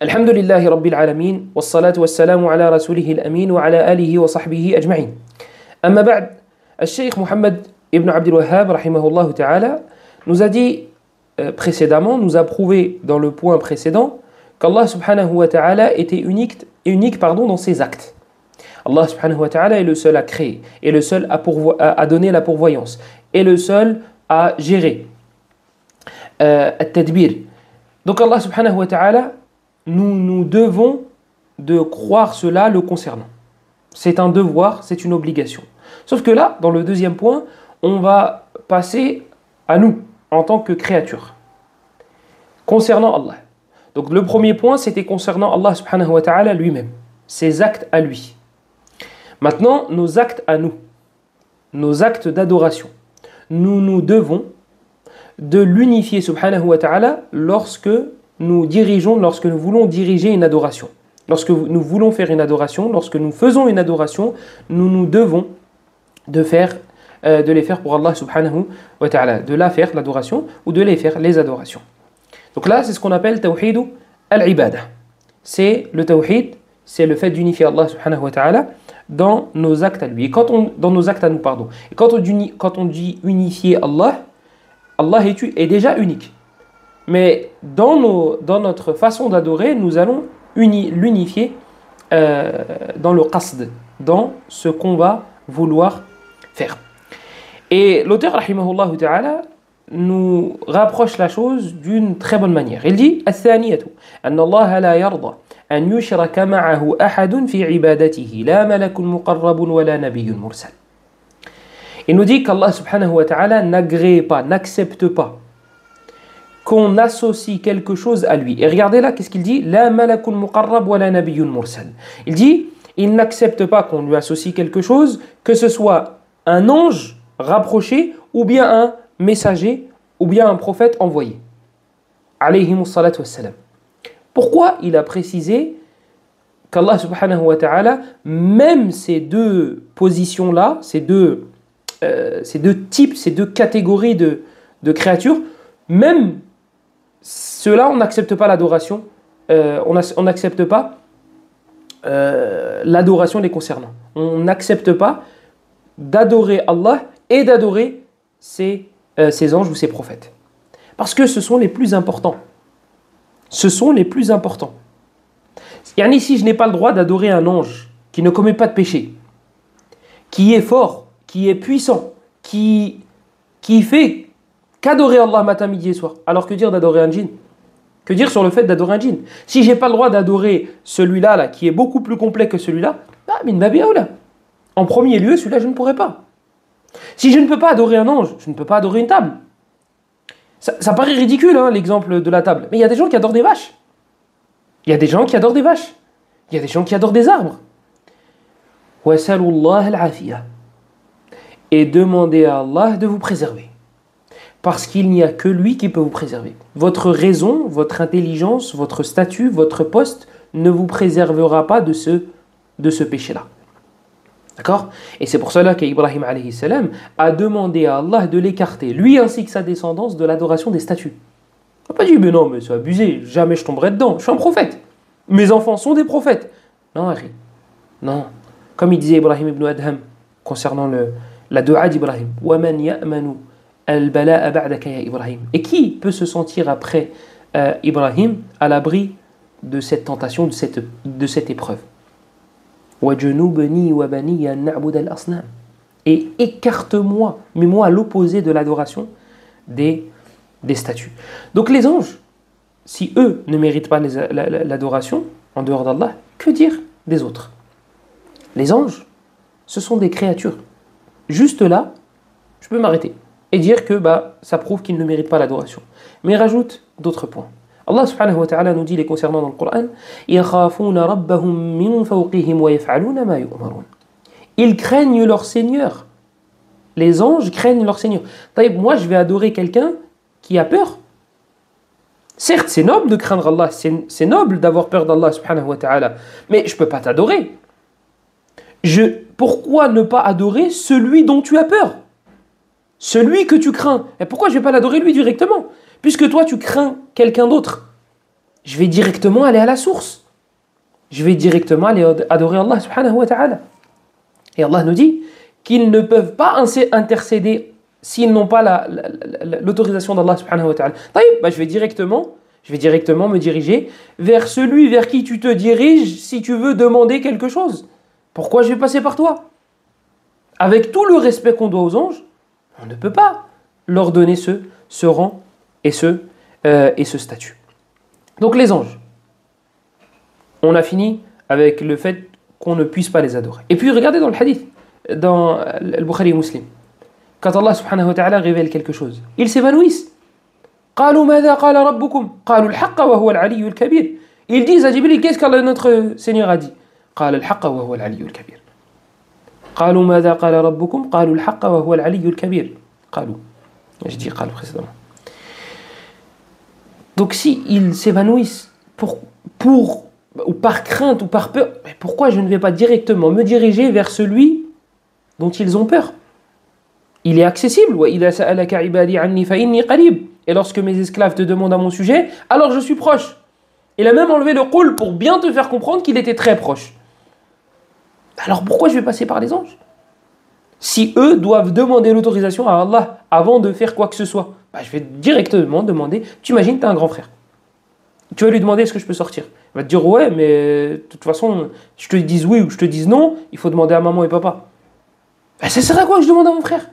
الحمد لله رب العالمين والصلاة والسلام على رسوله الأمين وعلى آله وصحبه أجمعين. أما بعد, الشيخ Mohammed ibn Abdul Wahhab rahimahullah ta'ala nous a dit précédemment, nous a prouvé dans le point précédent qu'Allah subhanahu wa ta'ala était unique dans ses actes. Allah subhanahu wa ta'ala est le seul à créer, est le seul à donner la pourvoyance, est le seul à gérer. At-tadbir. Donc Allah subhanahu wa ta'ala, nous devons de croire cela le concernant. C'est un devoir, c'est une obligation. Sauf que là, dans le deuxième point, on va passer à nous, en tant que créature. Concernant Allah. Donc le premier point, c'était concernant Allah subhanahu wa ta'ala lui-même. Ses actes à lui. Maintenant, nos actes à nous. Nos actes d'adoration. Nous devons de l'unifier subhanahu wa ta'ala lorsque nous voulons diriger une adoration. Lorsque nous voulons faire une adoration, lorsque nous faisons une adoration, nous devons de les faire pour Allah subhanahu wa ta'ala. De la faire, l'adoration, ou de les faire, les adorations. Donc là, c'est ce qu'on appelle tawhid al-ibada. C'est le tawhid, c'est le fait d'unifier Allah subhanahu wa ta'ala dans nos actes à lui. Et dans nos actes à nous, pardon. Et quand on dit unifier Allah, Allah est déjà unique. Mais dans notre façon d'adorer, nous allons l'unifier dans le qasd, dans ce qu'on va vouloir faire. Et l'auteur, rahimahullah ta'ala, nous rapproche la chose d'une très bonne manière. Il dit الثانية أن الله لا يرضى أن يشرك معه أحد في عبادته لا ملك مقرب ولا نبي مرسل. Il nous dit qu'Allah subhanahu wa ta'ala n'agrée pas, n'accepte pas qu'on associe quelque chose à lui. Et regardez là, qu'est-ce qu'il dit? La malakun muqarrab wa la nabiyyun mursal. Il dit, il n'accepte pas qu'on lui associe quelque chose, que ce soit un ange rapproché, ou bien un messager, ou bien un prophète envoyé. Alayhimus salatu wassalam. Pourquoi il a précisé qu'Allah subhanahu wa ta'ala, même ces deux positions-là, ces deux types, ces deux catégories de créatures, même ceux-là, on n'accepte pas l'adoration, on n'accepte pas l'adoration les concernant. On n'accepte pas d'adorer Allah et d'adorer ses anges ou ses prophètes. Parce que ce sont les plus importants. Ce sont les plus importants. Yani, si je n'ai pas le droit d'adorer un ange qui ne commet pas de péché, qui est fort, qui est puissant, qui fait qu'adorer Allah matin, midi et soir. Alors que dire d'adorer un djinn? Que dire sur le fait d'adorer un djinn? Si j'ai pas le droit d'adorer celui-là là, qui est beaucoup plus complet que celui-là, min babi aoula. En premier lieu, celui-là, je ne pourrais pas. Si je ne peux pas adorer un ange, je ne peux pas adorer une table. Ça paraît ridicule, hein, l'exemple de la table. Mais il y a des gens qui adorent des vaches. Il y a des gens qui adorent des vaches. Il y a des gens qui adorent des arbres. Et demandez à Allah de vous préserver. Parce qu'il n'y a que lui qui peut vous préserver. Votre raison, votre intelligence, votre statut, votre poste ne vous préservera pas de ce péché-là. D'accord? Et c'est pour cela qu'Ibrahim alayhi salam a demandé à Allah de l'écarter, lui ainsi que sa descendance, de l'adoration des statues. Il n'a pas dit, mais non, mais c'est abusé, jamais je tomberai dedans, je suis un prophète. Mes enfants sont des prophètes. Non, Harry. Non. Comme il disait Ibrahim ibn Adham concernant la dua d'Ibrahim. وَمَنْ يَأْمَنُ الْبَلَاءَ بَعْدَكَ يَا إِبْرَاهِيم. Et qui peut se sentir après Ibrahim à l'abri de cette tentation, de cette épreuve? وَجُنُوبَنِي وَبَنِيَ نَعْبُدَ الْأَصْنَامِ. Et écarte-moi, mets-moi à l'opposé de l'adoration des statues. Donc les anges, si eux ne méritent pas l'adoration en dehors d'Allah, que dire des autres? Les anges, ce sont des créatures. Juste là, je peux m'arrêter et dire que ça prouve qu'ils ne méritent pas l'adoration. Mais rajoute d'autres points. Allah subhanahu wa ta'ala nous dit les concernant dans le Coran, يَخَافُونَ رَبَّهُم مِّن فَوْقِهِمْ وَيَفْعَلُونَ مَا يُؤْمَرُونَ. Ils craignent leur Seigneur. Les anges craignent leur Seigneur. Moi, je vais adorer quelqu'un qui a peur. Certes, c'est noble de craindre Allah, c'est noble d'avoir peur d'Allah subhanahu wa ta'ala, mais je ne peux pas t'adorer. Pourquoi ne pas adorer celui dont tu as peur? Celui que tu crains. Et pourquoi je ne vais pas l'adorer lui directement? Puisque toi, tu crains quelqu'un d'autre. je vais directement aller à la source. Je vais directement aller adorer Allah subhanahu wa ta'ala. Et Allah nous dit qu'ils ne peuvent pas intercéder s'ils n'ont pas l'autorisation d'Allah subhanahu wa ta'ala. Je vais directement me diriger vers celui vers qui tu te diriges si tu veux demander quelque chose. Pourquoi je vais passer par toi? Avec tout le respect qu'on doit aux anges, on ne peut pas leur donner ce rang et ce statut. Donc les anges, on a fini avec le fait qu'on ne puisse pas les adorer. Et puis regardez dans le hadith, dans le Bukhari Muslim, quand Allah subhanahu wa ta'ala révèle quelque chose, ils s'évanouissent. قالوا ماذا قال ربكم قالوا الحق وهو العلي الكبير. Ils disent à Jibril, qu'est-ce que notre Seigneur a dit? قال الحق وهو العلي الكبير. قالوا ماذا قال ربكم قالوا الحق وهو العلي الكبير. قالوا. Je dis قال précédemment. Donc si ils s'évanouissent ou par crainte ou par peur, pourquoi je ne vais pas directement me diriger vers celui dont ils ont peur? Il est accessible. وَإِذَا سَأَلَكَ عِبَادِي عَنِّي فَإِنِّي قَرِيبٌ. Et lorsque mes esclaves te demandent à mon sujet, alors je suis proche. Il a même enlevé le qul pour bien te faire comprendre qu'il était très proche. Alors pourquoi je vais passer par les anges? Si eux doivent demander l'autorisation à Allah avant de faire quoi que ce soit, je vais directement demander. Tu imagines, tu as un grand frère. Tu vas lui demander est-ce que je peux sortir? Il va te dire ouais, mais de toute façon, je te dise oui ou je te dise non, il faut demander à maman et papa. Ça sert à quoi que je demande à mon frère?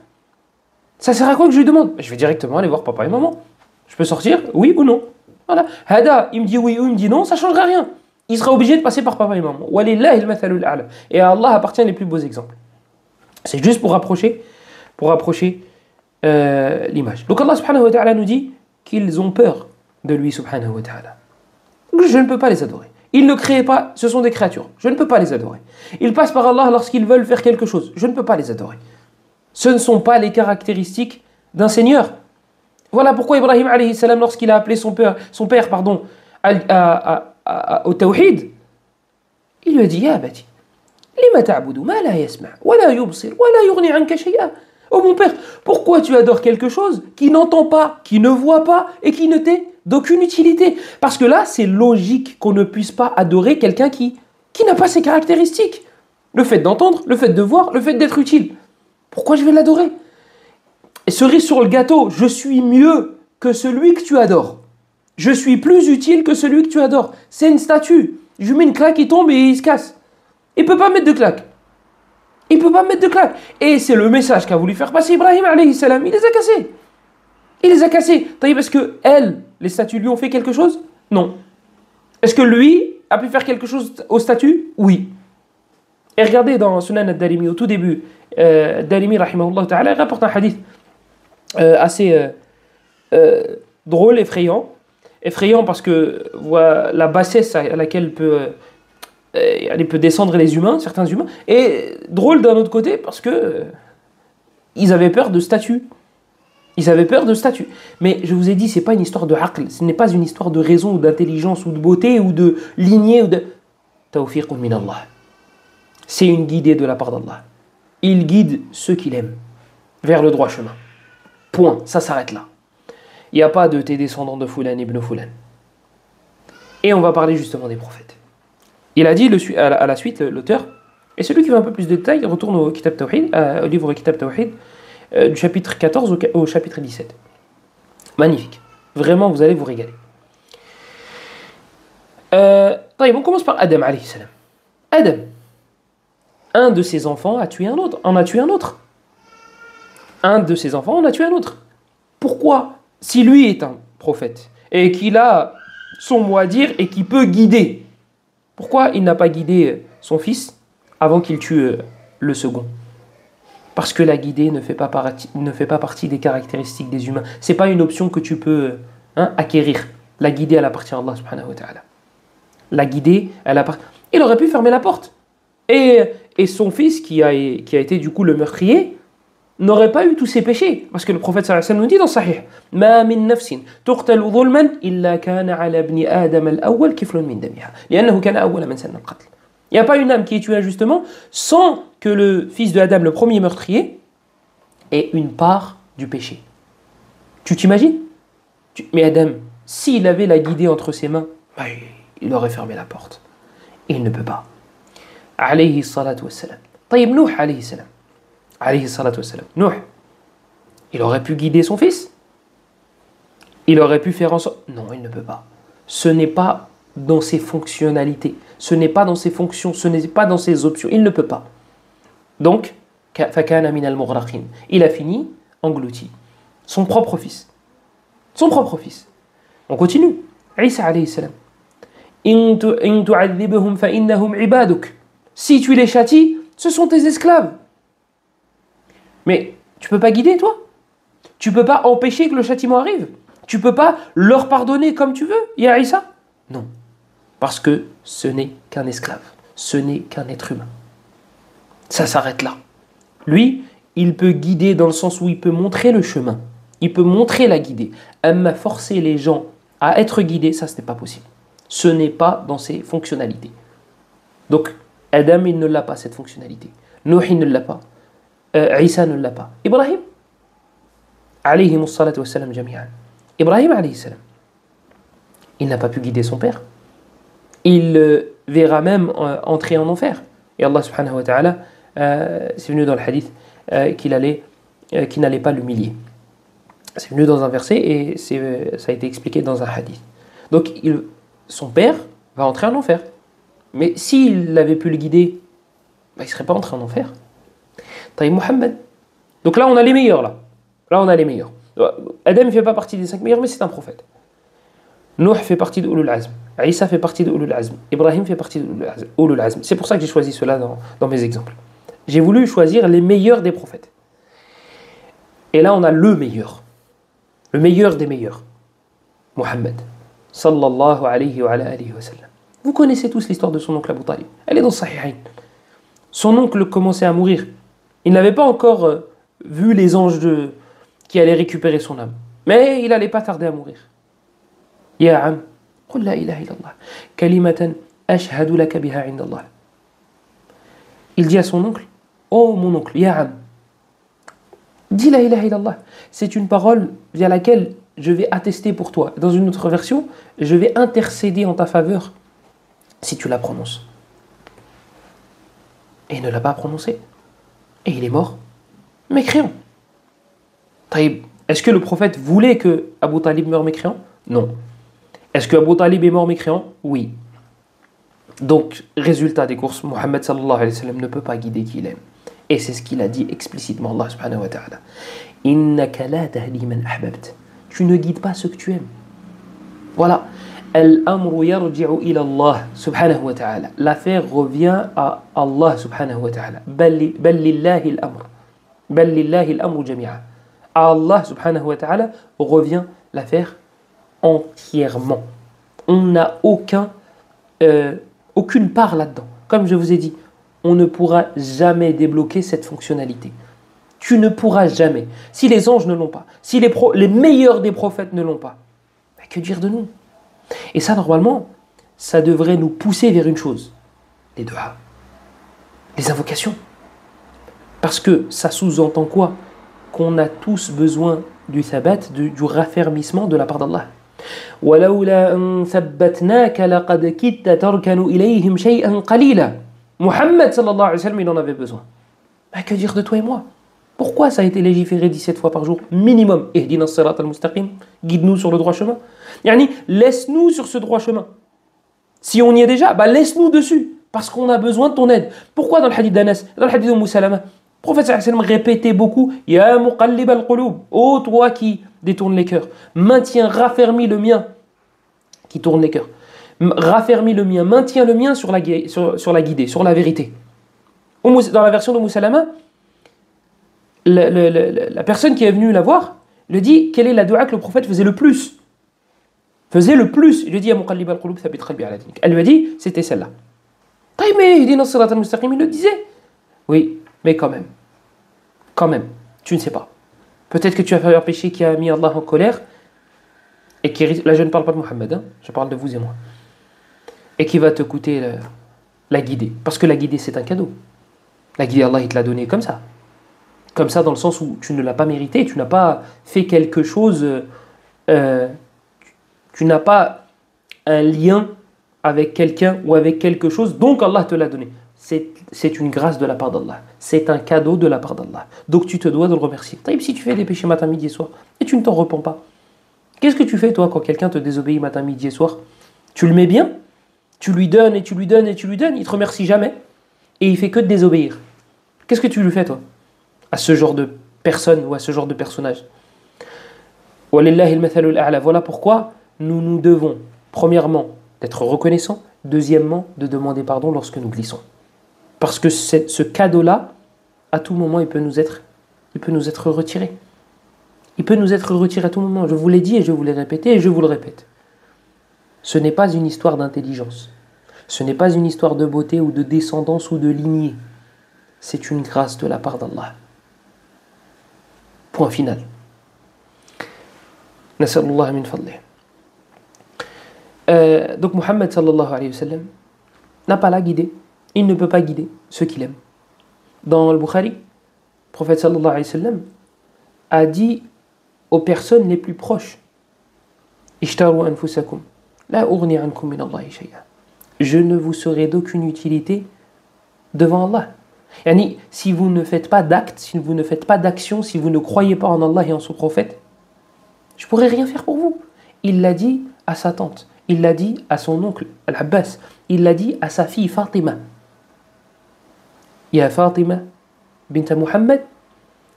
Ça sert à quoi que je lui demande? Je vais directement aller voir papa et maman. Je peux sortir? Oui ou non? Voilà. Hada, il me dit oui ou il me dit non, ça ne changera rien. Il sera obligé de passer par papa et maman. Walillahi al-mathalul a'la. Et à Allah appartient les plus beaux exemples. C'est juste pour rapprocher l'image. Donc Allah subhanahu wa ta'ala nous dit qu'ils ont peur de lui subhanahu wa ta'ala. Je ne peux pas les adorer. Ils ne créent pas, ce sont des créatures. Je ne peux pas les adorer. Ils passent par Allah lorsqu'ils veulent faire quelque chose. Je ne peux pas les adorer. Ce ne sont pas les caractéristiques d'un Seigneur. Voilà pourquoi Ibrahim alayhi salam, lorsqu'il a appelé son père au tawhid, il lui a dit Ya abati, lima ta'budu ma la yasma' wa la yubsir wa la yughni 'anka shay'a. Oh mon père, pourquoi tu adores quelque chose qui n'entend pas, qui ne voit pas et qui ne t'est d'aucune utilité? Parce que là, c'est logique qu'on ne puisse pas adorer quelqu'un qui n'a pas ces caractéristiques. Le fait d'entendre, le fait de voir, le fait d'être utile. Pourquoi je vais l'adorer? Et cerise sur le gâteau, je suis mieux que celui que tu adores. Je suis plus utile que celui que tu adores. C'est une statue. Je lui mets une claque, il tombe et il se casse. Il ne peut pas mettre de claque. Il ne peut pas mettre de claque. Et c'est le message qu'a voulu faire passer Ibrahim alayhi salam. Il les a cassés. Il les a cassés. Est-ce que les statues lui ont fait quelque chose? Non. Est-ce que lui a pu faire quelque chose aux statues? Oui. Et regardez dans Sunan al-Darimi, au tout début, Darimi rahimahullah ta'ala rapporte un hadith assez drôle, effrayant. Effrayant parce que la bassesse à laquelle elle peut descendre les humains, certains humains, et drôle d'un autre côté parce que ils avaient peur de statues. Ils avaient peur de statues. Mais je vous ai dit, c'est pas une histoire de aql, ce n'est pas une histoire de raison ou d'intelligence ou de beauté ou de lignée ou de tawfiqun min Allah. C'est une guidée de la part d'Allah. Il guide ceux qu'il aime vers le droit chemin. Point, ça s'arrête là. Il n'y a pas de tes descendants de Fulan ibn Fulan. Et on va parler justement des prophètes. Il a dit à la suite, l'auteur, et celui qui veut un peu plus de détails, retourne au Kitab Tawhid, au livre Kitab Tawhid, du chapitre 14 au chapitre 17. Magnifique. Vraiment, vous allez vous régaler. On commence par Adam alayhi salam. Adam, un de ses enfants a tué un autre. Un de ses enfants en a tué un autre. Pourquoi? Si lui est un prophète et qu'il a son mot à dire et qu'il peut guider, pourquoi il n'a pas guidé son fils avant qu'il tue le second? Parce que la guidée ne fait pas partie des caractéristiques des humains. Ce n'est pas une option que tu peux acquérir. La guidée, elle appartient à Allah subhanahu wa ta'ala. La guidée, elle appartient... Il aurait pu fermer la porte. Et son fils, qui a été du coup le meurtrier, n'aurait pas eu tous ses péchés. Parce que le prophète sallallahu alayhi wa sallam nous dit dans Sahih, Ma min nafsin tuqtalu dhulman illa kana ala ibni Adam al-awwal kiflun min damiha. Li'annahu kana awwala man sanna al-qatl. Il n'y a pas une âme qui est tuée injustement sans que le fils de Adam, le premier meurtrier, ait une part du péché. Tu t'imagines? Mais Adam, s'il avait la guidée entre ses mains, bah, il aurait fermé la porte. Et il ne peut pas. Alayhi salatu wassalam. Taïb Nuh alayhi salam. Alayhi salatu wassalam. Nuh, il aurait pu guider son fils. Il aurait pu faire en sorte... Non, il ne peut pas. Ce n'est pas dans ses fonctionnalités. Ce n'est pas dans ses fonctions. Ce n'est pas dans ses options. Il ne peut pas. Donc, فَكَانَ مِنَ الْمُغْرَقِينَ. Il a fini englouti. Son propre fils. Son propre fils. On continue. Isa alayhi salam. إِن تُعَذِّبْهُمْ فَإِنَّهُمْ عِبَادُكَ. Si tu les châties, ce sont tes esclaves. Mais tu peux pas guider, toi? Tu peux pas empêcher que le châtiment arrive? Tu peux pas leur pardonner comme tu veux, ya Isa? Non. Parce que ce n'est qu'un esclave. Ce n'est qu'un être humain. Ça s'arrête là. Lui, il peut guider dans le sens où il peut montrer le chemin. Il peut montrer la guidée. Mais forcer les gens à être guidés, ça, ce n'est pas possible. Ce n'est pas dans ses fonctionnalités. Donc, Adam, il ne l'a pas, cette fonctionnalité. Nuh, il ne l'a pas. Isa ne l'a pas. Ibrahim, alayhi salatu wassalam jami'an. Ibrahim, alayhi salam, il n'a pas pu guider son père. Il verra même entrer en enfer. Et Allah subhanahu wa ta'ala, c'est venu dans le hadith qu'il n'allait pas l'humilier. C'est venu dans un verset et ça a été expliqué dans un hadith. Donc, son père va entrer en enfer. Mais s'il avait pu le guider, bah, il ne serait pas entré en enfer. Taïb Muhammad. Donc là, on a les meilleurs. Là, on a les meilleurs. Adam ne fait pas partie des 5 meilleurs, mais c'est un prophète. Nuh fait partie de Ulul Azm. Isa fait partie de Ulul Azm. Ibrahim fait partie de Ulul Azm. C'est pour ça que j'ai choisi cela dans mes exemples. J'ai voulu choisir les meilleurs des prophètes. Et là, on a le meilleur des meilleurs. Muhammad. Sallallahu alayhi wa alihi wa sallam. Vous connaissez tous l'histoire de son oncle Abu Talib. Elle est dans Sahihain. Son oncle commençait à mourir. Il n'avait pas encore vu les anges qui allaient récupérer son âme. Mais il n'allait pas tarder à mourir. Ya am, qul la ilaha illallah. Kalimatan ashhadu laka biha indallah. Il dit à son oncle, oh mon oncle, ya am, dis la ilaha illallah. C'est une parole via laquelle je vais attester pour toi. Dans une autre version, je vais intercéder en ta faveur si tu la prononces. Et il ne l'a pas prononcé. Et il est mort, mécréant. Est-ce que le prophète voulait que Abu Talib meure mécréant? Non. Est-ce que Abu Talib est mort mécréant? Oui. Donc, résultat des courses, Muhammad sallallahu alayhi wa sallam ne peut pas guider qui il aime. Et c'est ce qu'il a dit explicitement, Allah subhanahu wa ta'ala. Innaka la tahdi man ahbabt. Tu ne guides pas ceux que tu aimes. Voilà. Al-amru yarji'u ila Allah subhanahu wa ta'ala. L'affaire revient à Allah subhanahu wa ta'ala. Bal lillahi al-amr. Bal lillahi al-amru jami'a. À Allah subhanahu wa ta'ala revient l'affaire entièrement. On n'a aucune part là-dedans. Comme je vous ai dit, on ne pourra jamais débloquer cette fonctionnalité. Tu ne pourras jamais. Si les anges ne l'ont pas, si les meilleurs des prophètes ne l'ont pas, que dire de nous? Et ça, normalement, ça devrait nous pousser vers une chose. Les du'a. Les invocations. Parce que ça sous-entend quoi? Qu'on a tous besoin du thabat, du raffermissement de la part d'Allah. وَلَوْلَا أَن ثَبَّتْنَاكَ لَقَدْ كِدْتَ تَرْكَنُ إِلَيْهِمْ شَيْئًا قَلِيلًا. Muhammad sallallahu alayhi wa sallam, il en avait besoin. Mais que dire de toi et moi? Pourquoi ça a été légiféré 17 fois par jour? Minimum. Ihdina as-sirat al-mustaqim. Guide-nous sur le droit chemin. Yani, laisse-nous sur ce droit chemin. Si on y est déjà, bah laisse-nous dessus. Parce qu'on a besoin de ton aide. Pourquoi dans le hadith d'Anas, dans le hadith de Salama, le prophète sallallahu alayhi wa sallam répétait beaucoup Ya muqallib al-qulub. Oh toi qui détourne les cœurs. Maintiens, raffermis le mien qui tourne les cœurs. Raffermis le mien, maintiens le mien sur la guidée, sur la vérité. Dans la version de Moussalama, la personne qui est venue la voir lui dit quelle est la dua que le prophète faisait le plus. Il lui dit Ya muqallib al-qulub thabit qalbi ala dinik. Elle lui a dit c'était celle-là. Mais il le disait. Oui, mais quand même, tu ne sais pas. Peut-être que tu as fait un péché qui a mis Allah en colère et qui, là je ne parle pas de Mohammed, hein, je parle de vous et moi, et qui va te coûter la guidée. Parce que la guidée c'est un cadeau. La guidée Allah il te l'a donnée comme ça dans le sens où tu ne l'as pas mérité, tu n'as pas fait quelque chose, tu n'as pas un lien avec quelqu'un ou avec quelque chose, donc Allah te l'a donné. C'est une grâce de la part d'Allah. C'est un cadeau de la part d'Allah. Donc tu te dois de le remercier. Si tu fais des péchés matin, midi et soir, et tu ne t'en repens pas, qu'est-ce que tu fais toi quand quelqu'un te désobéit matin, midi et soir? Tu le mets bien, tu lui donnes et tu lui donnes et tu lui donnes, il te remercie jamais, et il fait que de désobéir. Qu'est-ce que tu lui fais toi à ce genre de personne ou à ce genre de personnage? Voilà pourquoi nous devons, premièrement, d'être reconnaissants, deuxièmement, de demander pardon lorsque nous glissons. Parce que ce cadeau-là, à tout moment, il peut nous être retiré. Il peut nous être retiré à tout moment. Je vous l'ai dit et je vous l'ai répété et je vous le répète. Ce n'est pas une histoire d'intelligence. Ce n'est pas une histoire de beauté ou de descendance ou de lignée. C'est une grâce de la part d'Allah. Point final. Nas'alullah min fadlih. Donc Muhammad sallallahu alayhi wa sallam n'a pas la guidée. Il ne peut pas guider ceux qu'il aime. Dans le Bukhari, le prophète sallallahu alayhi wa sallam a dit aux personnes les plus proches: Ishtaru anfusakum, la ughni ankum min Allahi shay'a. Je ne vous serai d'aucune utilité devant Allah. Yani, si vous ne faites pas d'actes, si vous ne faites pas d'action, si vous ne croyez pas en Allah et en son prophète, je ne pourrai rien faire pour vous. Il l'a dit à sa tante, il l'a dit à son oncle Al-Abbas, il l'a dit à sa fille Fatima. Ya Fatima bint Muhammad,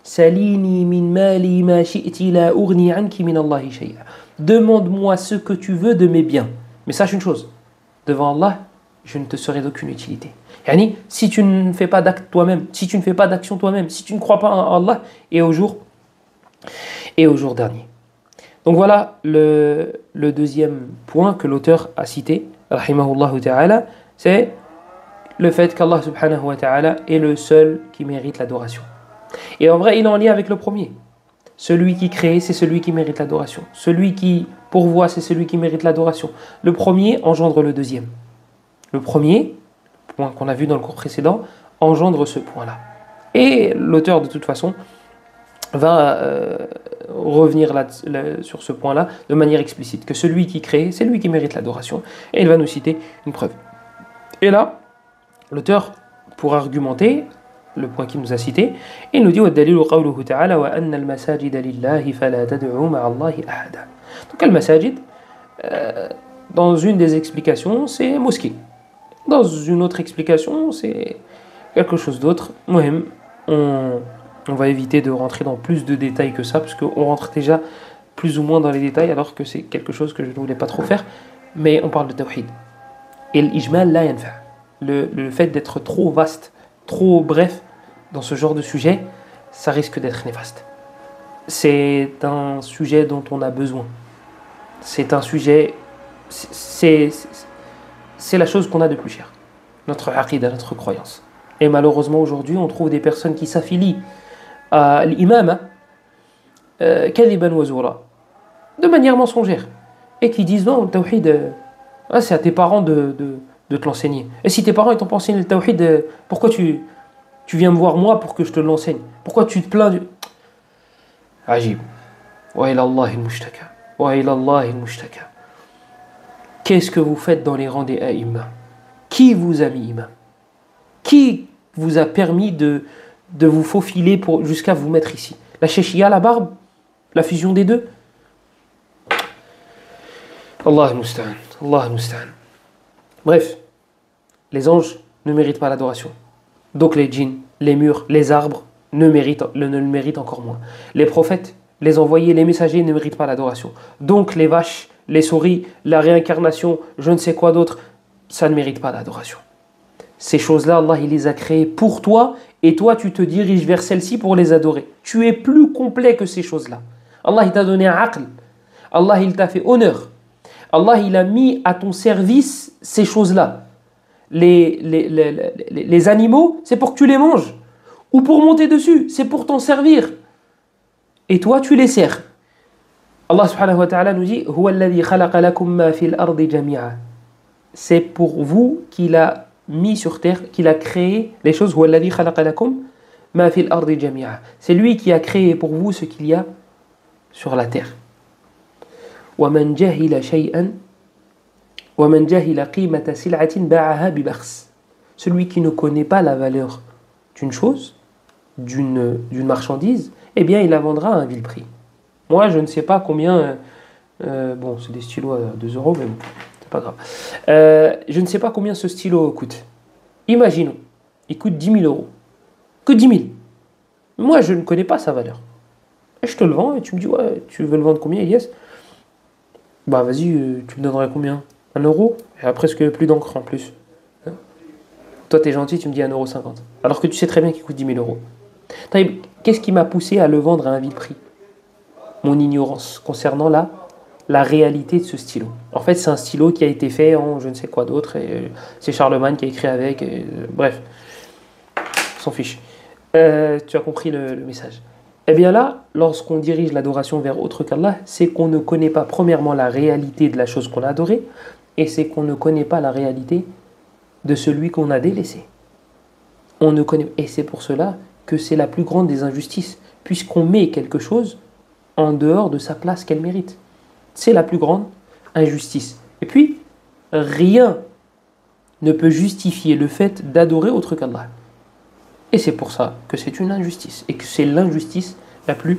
salini min mali ma shi'ti la ughni anki min Allahi shay'a. Demande-moi ce que tu veux de mes biens. Mais sache une chose, devant Allah, je ne te serai d'aucune utilité. Yani, si tu ne fais pas d'acte toi-même, si tu ne fais pas d'action toi-même, si tu ne crois pas en Allah et au jour dernier. Donc voilà le deuxième point que l'auteur a cité, rahimahullah ta'ala, c'est le fait qu'Allah subhanahu wa ta'ala est le seul qui mérite l'adoration. Et en vrai, il est en lien avec le premier. Celui qui crée, c'est celui qui mérite l'adoration. Celui qui pourvoit, c'est celui qui mérite l'adoration. Le premier engendre le deuxième. Le premier, point qu'on a vu dans le cours précédent, engendre ce point-là. Et l'auteur, de toute façon, va revenir sur ce point-là de manière explicite, que celui qui crée, c'est lui qui mérite l'adoration. Et il va nous citer une preuve. Et là, l'auteur, pour argumenter le point qu'il nous a cité, il nous dit وَالدَّلِيلُ قَوْلُهُ تَعَالَى وَأَنَّ الْمَسَاجِدَ لِلَّهِ فَلَا تَدْعُوا مَعَ اللَّهِ أَحَدًا. Donc al-masajid, dans une des explications, c'est mosquée. Dans une autre explication, c'est quelque chose d'autre. Muhim, on va éviter de rentrer dans plus de détails que ça, parce qu'on rentre déjà plus ou moins dans les détails, alors que c'est quelque chose que je ne voulais pas trop faire. Mais on parle de tawhid. Et l'ijmal la yanfa. Le fait d'être trop vaste, trop bref dans ce genre de sujet, ça risque d'être néfaste. C'est un sujet dont on a besoin. C'est un sujet... C'est la chose qu'on a de plus cher. Notre aqidah, notre croyance. Et malheureusement, aujourd'hui, on trouve des personnes qui s'affilient à l'imama, kadhiban wa zoura, de manière mensongère. Et qui disent, non, le tawhid, c'est à tes parents de te l'enseigner. Et si tes parents t'ont pas enseigné le tawhid, pourquoi tu viens me voir moi pour que je te l'enseigne? Pourquoi tu te plains Ajib. Wa ila Allah al-mushtaka. Wa ila Allah al-mushtaka. Qu'est-ce que vous faites dans les rangs des aïmma? Qui vous a mis imam? Qui vous a permis de vous faufiler jusqu'à vous mettre ici? La chéchia, la barbe? La fusion des deux? Allah al-musta'an. Allah al-musta'an. Bref, les anges ne méritent pas l'adoration. Donc les djinns, les murs, les arbres ne le méritent encore moins. Les prophètes, les envoyés, les messagers ne méritent pas l'adoration. Donc les vaches, les souris, la réincarnation, je ne sais quoi d'autre, ça ne mérite pas l'adoration. Ces choses-là, Allah il les a créées pour toi, et toi tu te diriges vers celles-ci pour les adorer. Tu es plus complet que ces choses-là. Allah il t'a donné un aql. Allah il t'a fait honneur. Allah il a mis à ton service ces choses-là. Les animaux, c'est pour que tu les manges. Ou pour monter dessus, c'est pour t'en servir. Et toi tu les sers. Allah subhanahu wa ta'ala nous dit Huwa alladhi khalaqa lakum ma fil ardi jami'a. C'est pour vous qu'il a mis sur terre, qu'il a créé les choses. Huwa alladhi khalaqa lakum ma fil ardi jami'a. C'est lui qui a créé pour vous ce qu'il y a sur la terre. Wa man jahila shay'an وَمَنْ جَهِلَ قِيمَةَ سِلْعَةٍ بَاعَهَا بِبَخْسٍ. Celui qui ne connaît pas la valeur d'une chose, d'une marchandise, eh bien il la vendra à un vil prix. Moi je ne sais pas combien, bon c'est des stylos à 2 euros, mais bon, c'est pas grave. Je ne sais pas combien ce stylo coûte. Imaginons, il coûte 10 000 euros. Que 10 000. Moi je ne connais pas sa valeur. Et je te le vends et tu me dis, ouais, tu veux le vendre combien, Elias? Bah vas-y, tu me donnerais combien? 1 euro? Il y a presque plus d'encre en plus. Hein? Toi t'es gentil, tu me dis 1,50 €. Alors que tu sais très bien qu'il coûte 10 000 euros. Qu'est-ce qui m'a poussé à le vendre à un vil prix? Mon ignorance concernant la réalité de ce stylo. En fait, c'est un stylo qui a été fait en je ne sais quoi d'autre, et c'est Charlemagne qui a écrit avec, et, bref, on s'en fiche. Tu as compris le message. Eh bien là, lorsqu'on dirige l'adoration vers autre qu'Allah, c'est qu'on ne connaît pas premièrement la réalité de la chose qu'on a adorée, et c'est qu'on ne connaît pas la réalité de celui qu'on a délaissé. On ne connaît, et c'est pour cela que c'est la plus grande des injustices, puisqu'on met quelque chose en dehors de sa place qu'elle mérite. C'est la plus grande injustice. Et puis, rien ne peut justifier le fait d'adorer autre qu'Allah. Et c'est pour ça que c'est une injustice, et que c'est l'injustice la plus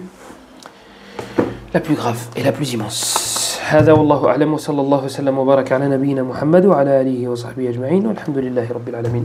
grave et la plus immense. هذا والله أعلم وصلى الله وسلم وبارك على نبينا محمد وعلى آله وصحبه أجمعين والحمد لله رب العالمين.